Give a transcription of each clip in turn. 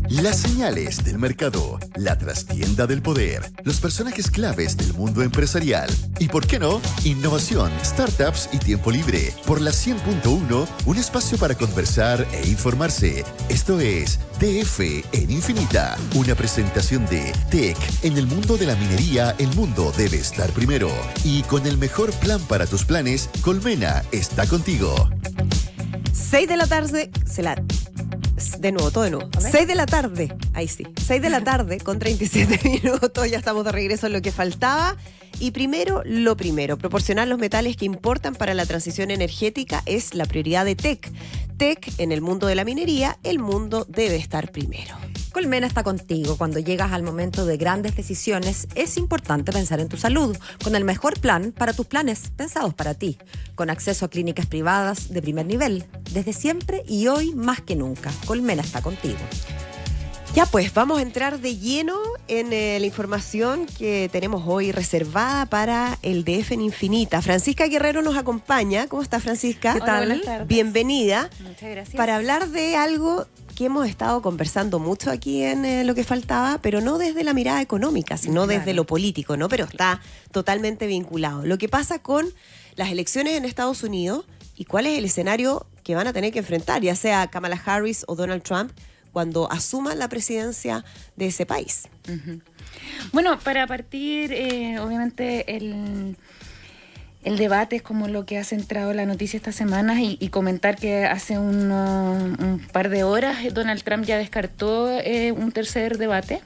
Las señales del mercado, la trastienda del poder, los personajes claves del mundo empresarial y, ¿por qué no?, innovación, startups y tiempo libre. Por la 100.1, un espacio para conversar e informarse. Esto es DF en Infinita, una presentación de Tech. En el mundo de la minería, el mundo debe estar primero. Y con el mejor plan para tus planes, Colmena está contigo. 6 de la tarde, de nuevo, todo de nuevo. 6 de la tarde, ahí sí. 6 de la tarde con 37 minutos, ya estamos de regreso en lo que faltaba. Y primero, lo primero, proporcionar los metales que importan para la transición energética es la prioridad de Tech. Tech, en el mundo de la minería, el mundo debe estar primero. Colmena está contigo. Cuando llegas al momento de grandes decisiones, es importante pensar en tu salud, con el mejor plan para tus planes, pensados para ti, con acceso a clínicas privadas de primer nivel, desde siempre y hoy más que nunca. Colmena está contigo. Ya pues, vamos a entrar de lleno en la información que tenemos hoy reservada para el DF en Infinita. Francisca Guerrero nos acompaña. ¿Cómo está, Francisca? ¿Qué tal? Buenas tardes. Bienvenida. Muchas gracias. Para hablar de algo que hemos estado conversando mucho aquí en Lo que faltaba, pero no desde la mirada económica, sino desde lo político, ¿no? Pero está totalmente vinculado. Lo que pasa con las elecciones en Estados Unidos y cuál es el escenario que van a tener que enfrentar, ya sea Kamala Harris o Donald Trump, cuando asuman la presidencia de ese país. Uh-huh. Bueno, para partir, obviamente el debate es como lo que ha centrado la noticia esta semana y comentar que hace un par de horas Donald Trump ya descartó un tercer debate.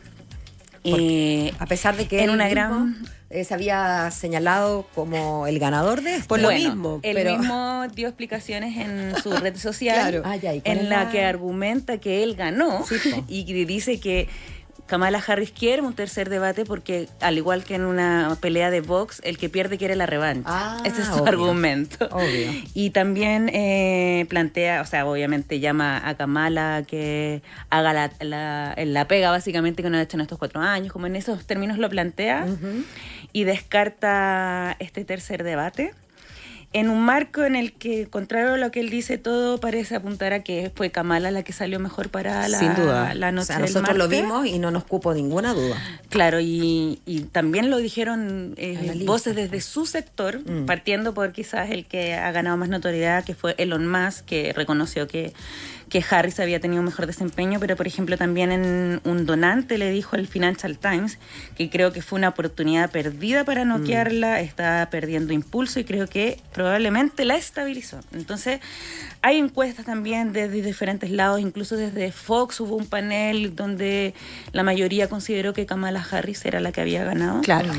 A pesar de que en él una mismo, gran... se había señalado como el ganador de esto. Por lo mismo. Él mismo dio explicaciones en su red social Claro. en la que argumenta que él ganó y que dice que Kamala Harris quiere un tercer debate porque, al igual que en una pelea de box, el que pierde quiere la revancha. Ese es su argumento. Obvio. Y también plantea, o sea, obviamente llama a Kamala que haga la pega básicamente que no ha hecho en estos 4 años, como en esos términos lo plantea, y descarta este tercer debate. En un marco en el que, contrario a lo que él dice, todo parece apuntar a que fue Kamala la que salió mejor para Sin duda. la noche del nosotros martes. lo vimos y no nos cupo ninguna duda. Claro, y también lo dijeron voces desde su sector, partiendo por quizás el que ha ganado más notoriedad, que fue Elon Musk, que reconoció que Harris había tenido un mejor desempeño, pero por ejemplo también en un donante le dijo al Financial Times que creo que fue una oportunidad perdida para noquearla, está perdiendo impulso y creo que probablemente la estabilizó. Entonces hay encuestas también desde diferentes lados, incluso desde Fox hubo un panel donde la mayoría consideró que Kamala Harris era la que había ganado. Claro.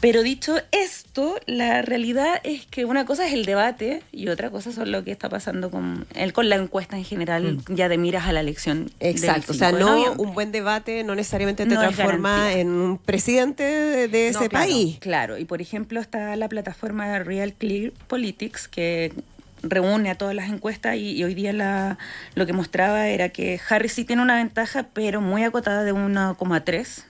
Pero dicho esto, la realidad es que una cosa es el debate y otra cosa son lo que está pasando con la encuesta en general, ya de miras a la elección. Exacto, o sea, no un buen debate no necesariamente te transforma en un presidente de ese país. Claro, y por ejemplo está la plataforma Real Clear Politics que reúne a todas las encuestas y hoy día lo que mostraba era que Harris sí tiene una ventaja, pero muy acotada de 1,3.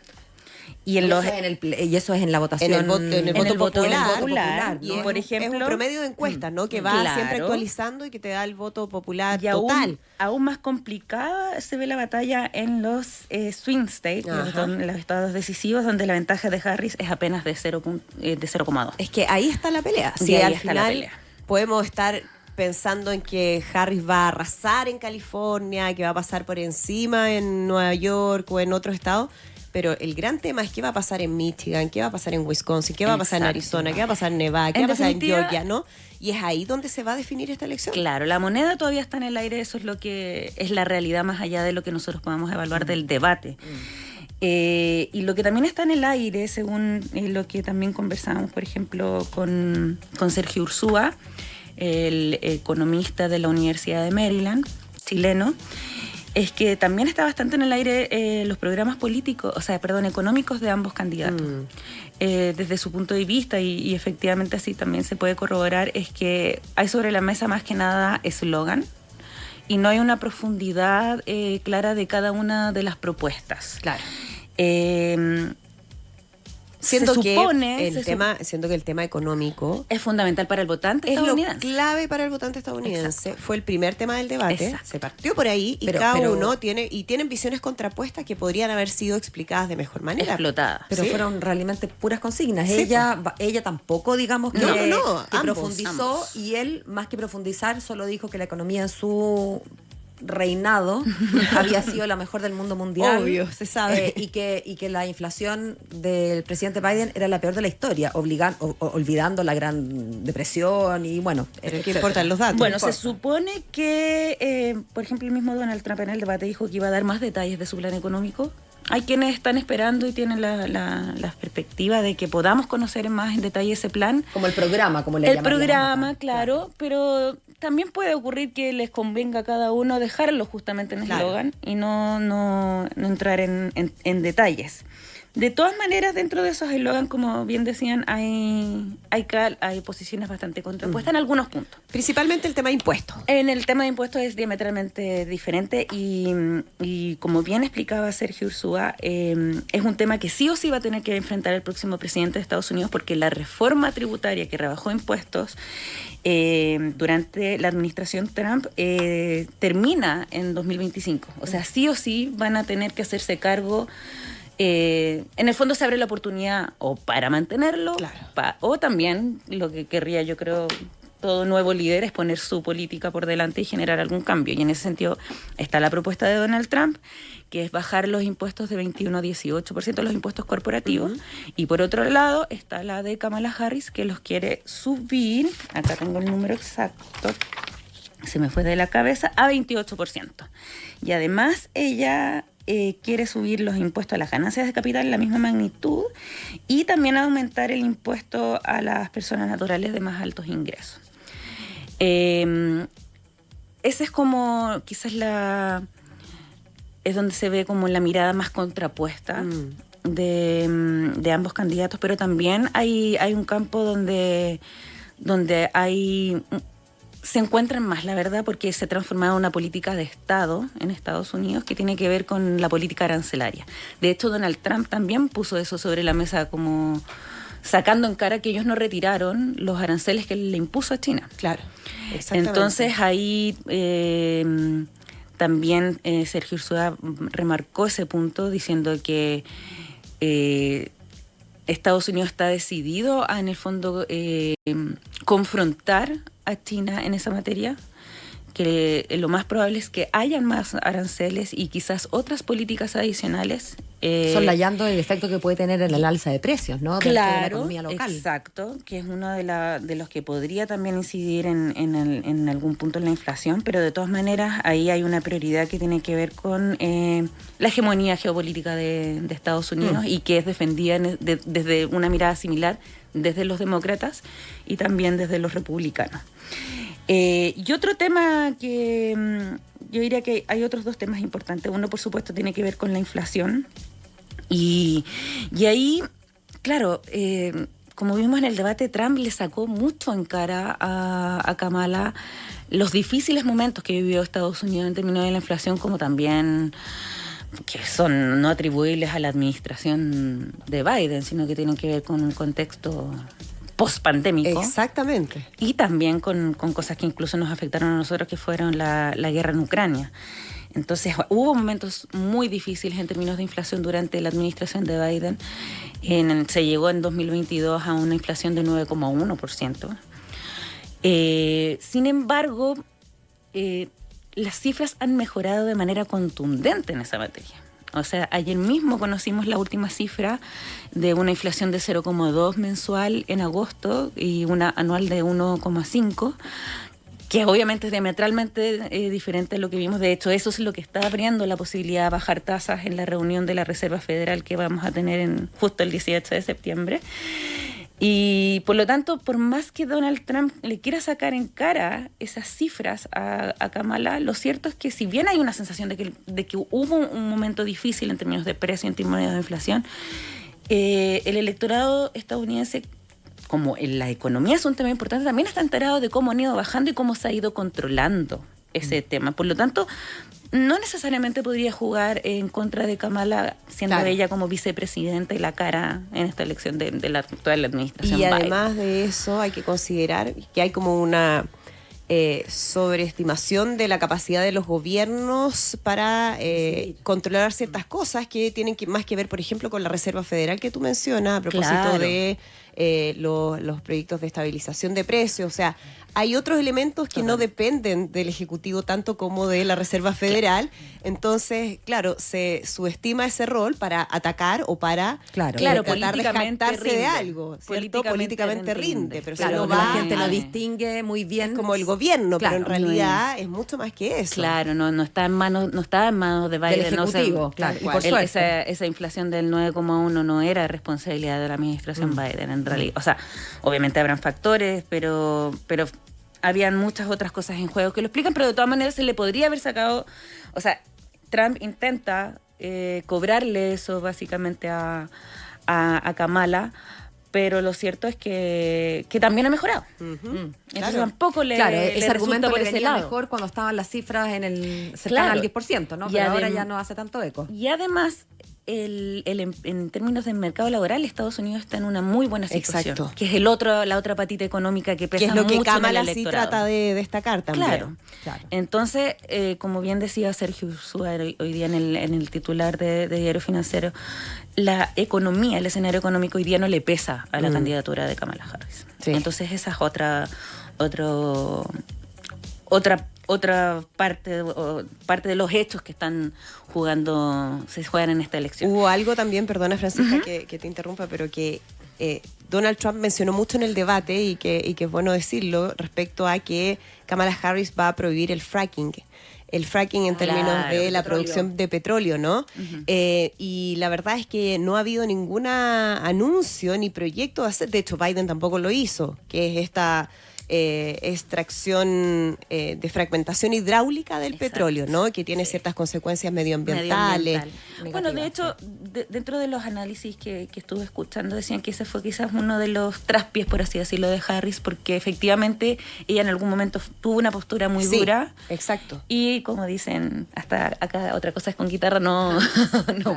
Y eso es en la votación. En el voto popular. ¿no? Y por ejemplo, es un promedio de encuestas, ¿no? Que va siempre actualizando y que te da el voto popular y total. Aún más complicada se ve la batalla en los swing states, en los estados decisivos, donde la ventaja de Harris es apenas de 0,2. Es que ahí está la pelea. Sí, al final podemos estar pensando en que Harris va a arrasar en California, que va a pasar por encima en Nueva York o en otros estados. Pero el gran tema es qué va a pasar en Michigan, qué va a pasar en Wisconsin, qué va a pasar en Arizona, qué va a pasar en Nevada, qué va a pasar en Georgia, ¿no? Y es ahí donde se va a definir esta elección. Claro, la moneda todavía está en el aire, eso es lo que es la realidad más allá de lo que nosotros podamos evaluar del debate. Y lo que también está en el aire, según lo que también conversamos, por ejemplo, con Sergio Ursúa, el economista de la Universidad de Maryland, chileno, es que también está bastante en el aire los programas económicos de ambos candidatos. Desde su punto de vista, y efectivamente así también se puede corroborar, es que hay sobre la mesa más que nada eslogan y no hay una profundidad clara de cada una de las propuestas. Claro. Siendo se que supone... siendo que el tema económico es fundamental para el votante es lo estadounidense. clave para el votante estadounidense. Exacto. Fue el primer tema del debate. Exacto. Se partió por ahí y Pero- cada pero- uno tienen visiones contrapuestas que podrían haber sido explicadas de mejor manera. Explotada. Pero Sí. fueron realmente puras consignas. Sí, Ella tampoco, digamos, que, No, que ambos, profundizó, ambos. y él, más que profundizar, solo dijo que la economía en su reinado había sido la mejor del mundo mundial. Obvio, se sabe. Y que la inflación del presidente Biden era la peor de la historia, olvidando la Gran Depresión y bueno. Pero ¿qué etcétera. importan los datos? Bueno, No se importa. supone que, por ejemplo, el mismo Donald Trump en el debate dijo que iba a dar más detalles de su plan económico. Hay quienes están esperando y tienen la perspectiva de que podamos conocer más en detalle ese plan. Como el programa, como le El llamaríamos programa, acá. claro, pero también puede ocurrir que les convenga a cada uno dejarlo justamente en Claro. eslogan y no entrar en detalles. De todas maneras, dentro de esos eslogan, como bien decían, hay posiciones bastante contrapuestas en algunos puntos. Principalmente el tema de impuestos. En el tema de impuestos es diametralmente diferente y como bien explicaba Sergio Ursúa, es un tema que sí o sí va a tener que enfrentar el próximo presidente de Estados Unidos porque la reforma tributaria que rebajó impuestos durante la administración Trump termina en 2025. O sea, sí o sí van a tener que hacerse cargo. En el fondo se abre la oportunidad o para mantenerlo Claro. o también lo que querría, yo creo, todo nuevo líder es poner su política por delante y generar algún cambio. Y en ese sentido está la propuesta de Donald Trump, que es bajar los impuestos de 21 a 18%, los impuestos corporativos. Y por otro lado está la de Kamala Harris, que los quiere subir, acá tengo el número exacto, se me fue de la cabeza, a 28%. Y además ella quiere subir los impuestos a las ganancias de capital en la misma magnitud y también aumentar el impuesto a las personas naturales de más altos ingresos. Esa es como quizás es donde se ve como la mirada más contrapuesta de ambos candidatos, pero también hay un campo donde se encuentran más, la verdad, porque se ha transformado en una política de Estado en Estados Unidos que tiene que ver con la política arancelaria. De hecho, Donald Trump también puso eso sobre la mesa como sacando en cara que ellos no retiraron los aranceles que le impuso a China. Claro. Exactamente. Entonces ahí también Sergio Ursúa remarcó ese punto diciendo que Estados Unidos está decidido a, en el fondo, confrontar a China en esa materia, que lo más probable es que hayan más aranceles y quizás otras políticas adicionales. Soslayando el efecto que puede tener en el alza de precios, ¿no? Dentro de la Claro, economía local. exacto, que es uno de los que podría también incidir en algún punto en la inflación, pero de todas maneras ahí hay una prioridad que tiene que ver con la hegemonía geopolítica de Estados Unidos y que es defendida desde una mirada similar desde los demócratas y también desde los republicanos. Y otro tema que yo diría que hay otros dos temas importantes. Uno, por supuesto, tiene que ver con la inflación. Y ahí, claro, como vimos en el debate, Trump le sacó mucho en cara a Kamala los difíciles momentos que vivió Estados Unidos en términos de la inflación, como también que son no atribuibles a la administración de Biden, sino que tienen que ver con un contexto post-pandémico. Exactamente. Y también con cosas que incluso nos afectaron a nosotros, que fueron la guerra en Ucrania. Entonces hubo momentos muy difíciles en términos de inflación durante la administración de Biden. Se llegó en 2022 a una inflación de 9,1%. Sin embargo, las cifras han mejorado de manera contundente en esa materia. O sea, ayer mismo conocimos la última cifra de una inflación de 0,2 mensual en agosto y una anual de 1,5, que obviamente es diametralmente diferente a lo que vimos. De hecho, eso es lo que está abriendo la posibilidad de bajar tasas en la reunión de la Reserva Federal que vamos a tener justo el 18 de septiembre. Y por lo tanto, por más que Donald Trump le quiera sacar en cara esas cifras a Kamala, lo cierto es que si bien hay una sensación de que hubo un momento difícil en términos de precio, en términos de inflación, el electorado estadounidense, como en la economía es un tema importante, también está enterado de cómo han ido bajando y cómo se ha ido controlando ese tema. Por lo tanto, no necesariamente podría jugar en contra de Kamala, siendo Claro. ella como vicepresidenta y la cara en esta elección de la actual administración Y Biden. además de eso hay que considerar que hay como una sobreestimación de la capacidad de los gobiernos para controlar ciertas cosas que tienen más que ver, por ejemplo, con la Reserva Federal que tú mencionas, a propósito Claro. de los proyectos de estabilización de precios. O sea, hay otros elementos que no dependen del Ejecutivo tanto como de la Reserva Federal. Entonces, claro, se subestima ese rol para atacar o para Claro. Claro, tratar de políticamente jactarse de rinde. algo, ¿cierto? Políticamente rinde. Pero Claro, si no que la va, gente no Ay. distingue muy bien. es como el gobierno, Claro, pero en realidad es mucho más que eso. Claro, no está en manos, no estaba en manos de Biden. Del no sé, Ejecutivo, claro, y por el- suerte. esa inflación del 9,1 no era responsabilidad de la administración Biden, en realidad. O sea, obviamente habrán factores, pero habían muchas otras cosas en juego que lo explican, pero de todas maneras se le podría haber sacado, o sea, Trump intenta cobrarle eso básicamente a Kamala, pero lo cierto es que también ha mejorado. Entonces Claro. tampoco le, Claro, le ese argumento resulta por le ese venía lado. mejor cuando estaban las cifras en el cercano Claro. al 10%, ¿no? Y Pero ahora adem- ya no hace tanto eco. Y además, en términos del mercado laboral, Estados Unidos está en una muy buena situación. Exacto. Que es la otra patita económica que pesa Que es lo que mucho en el Kamala sí electorado. trata de destacar también. Claro. Claro. Entonces, como bien decía Sergio Ursúa hoy día en el titular de Diario Financiero, la economía, el escenario económico hoy día no le pesa a la candidatura de Kamala Harris. Sí. Entonces, esa es otra parte de los hechos que se juegan en esta elección. Hubo algo también, perdona Francisca que te interrumpa, pero que Donald Trump mencionó mucho en el debate y que es bueno decirlo respecto a que Kamala Harris va a prohibir el fracking. El fracking en términos Claro, de la petróleo. producción de petróleo, ¿no? Y la verdad es que no ha habido ningún anuncio ni proyecto de hacer. De hecho, Biden tampoco lo hizo, que es esta extracción de fragmentación hidráulica del Exacto. petróleo, ¿no? Que tiene ciertas consecuencias medioambientales. Bueno, de hecho, dentro de los análisis que estuve escuchando, decían que ese fue quizás uno de los traspiés, por así decirlo, de Harris, porque efectivamente ella en algún momento tuvo una postura muy Sí, dura. exacto. Y como dicen, hasta acá otra cosa es con guitarra, no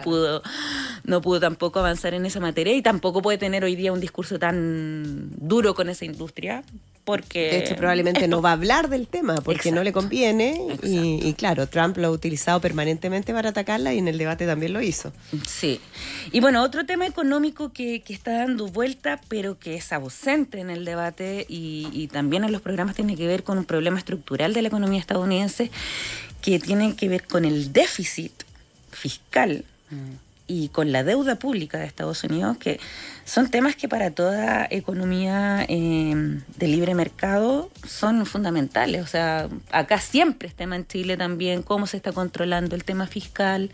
pudo tampoco avanzar en esa materia y tampoco puede tener hoy día un discurso tan duro con esa industria, porque... De hecho, probablemente no va a hablar del tema porque no le conviene y claro, Trump lo ha utilizado permanentemente para atacarla y en el debate también lo hizo. Sí. Y bueno, otro tema económico que está dando vuelta, pero que es ausente en el debate y también en los programas, tiene que ver con un problema estructural de la economía estadounidense que tiene que ver con el déficit fiscal y con la deuda pública de Estados Unidos, que son temas que para toda economía de libre mercado son fundamentales. O sea, acá siempre es tema en Chile también, cómo se está controlando el tema fiscal,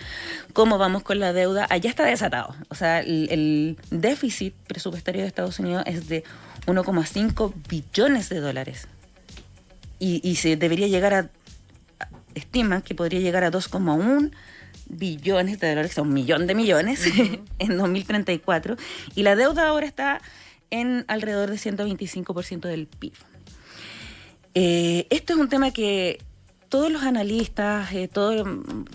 cómo vamos con la deuda. Allá está desatado. O sea, el déficit presupuestario de Estados Unidos es de 1,5 billones de dólares. Y se debería llegar estiman que podría llegar a 2,1 billones de dólares, o sea, 1 millón de millones en 2034, y la deuda ahora está en alrededor de 125% del PIB. Esto es un tema que todos los analistas,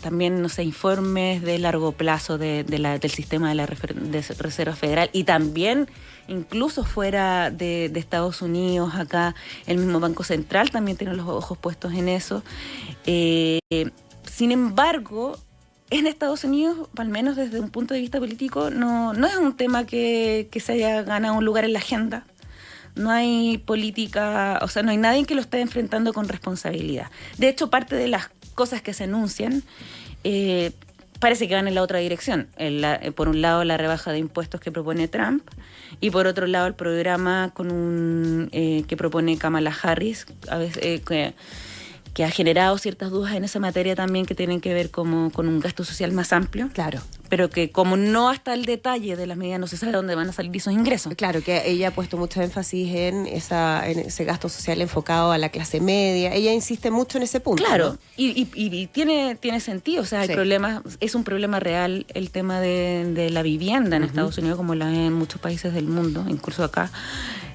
también, no sé, informes de largo plazo del sistema de la Reserva Federal y también incluso fuera de Estados Unidos, acá el mismo Banco Central también tiene los ojos puestos en eso. Sin embargo, en Estados Unidos, al menos desde un punto de vista político, no es un tema que se haya ganado un lugar en la agenda. No hay política, o sea, no hay nadie que lo esté enfrentando con responsabilidad. De hecho, parte de las cosas que se anuncian parece que van en la otra dirección. Por un lado, la rebaja de impuestos que propone Trump y por otro lado, el programa que propone Kamala Harris, a veces que ha generado ciertas dudas en esa materia también, que tienen que ver con un gasto social más amplio. Claro. Pero que como no hasta el detalle de las medidas, no se sabe dónde van a salir esos ingresos. Claro, que ella ha puesto mucho énfasis en ese gasto social enfocado a la clase media. Ella insiste mucho en ese punto. Claro, ¿no? y tiene sentido. O sea, hay Sí. problemas, es un problema real el tema de la vivienda en Estados Unidos, como la en muchos países del mundo, incluso acá.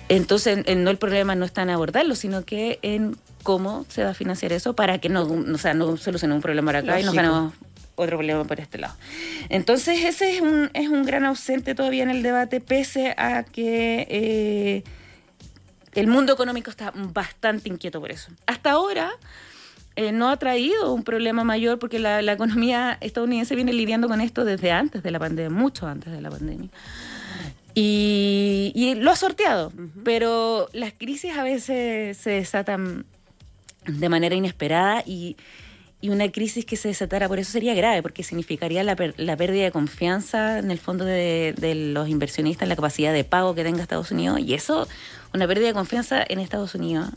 Entonces, no el problema no está en abordarlo, sino que en cómo se va a financiar eso para que no solucionemos un problema por acá y nos ganemos otro problema por este lado. Entonces ese es un gran ausente todavía en el debate, pese a que el mundo económico está bastante inquieto por eso. Hasta ahora no ha traído un problema mayor porque la economía estadounidense viene lidiando con esto desde antes de la pandemia, mucho antes de la pandemia. Y lo ha sorteado, pero las crisis a veces se desatan de manera inesperada y una crisis que se desatara por eso sería grave, porque significaría la pérdida de confianza en el fondo de los inversionistas en la capacidad de pago que tenga Estados Unidos, y eso, una pérdida de confianza en Estados Unidos,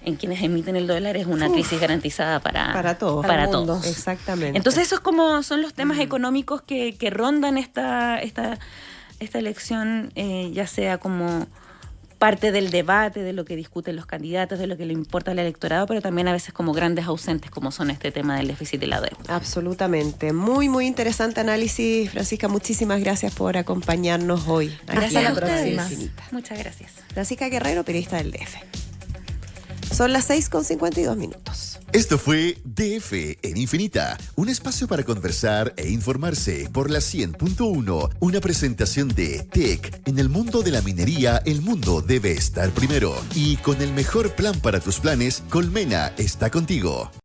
en quienes emiten el dólar, es una crisis garantizada para todos. Para todos. Exactamente. Entonces esos son los temas económicos que rondan esta elección, ya sea como parte del debate, de lo que discuten los candidatos, de lo que le importa al electorado, pero también a veces como grandes ausentes, como son este tema del déficit y la deuda. Absolutamente. Muy, muy interesante análisis, Francisca. Muchísimas gracias por acompañarnos hoy. Hasta la próxima. Muchas gracias. Francisca Guerrero, periodista del DF. Son las 6:52. Esto fue DF en Infinita, un espacio para conversar e informarse por la 100.1, una presentación de TEC. En el mundo de la minería, el mundo debe estar primero. Y con el mejor plan para tus planes, Colmena está contigo.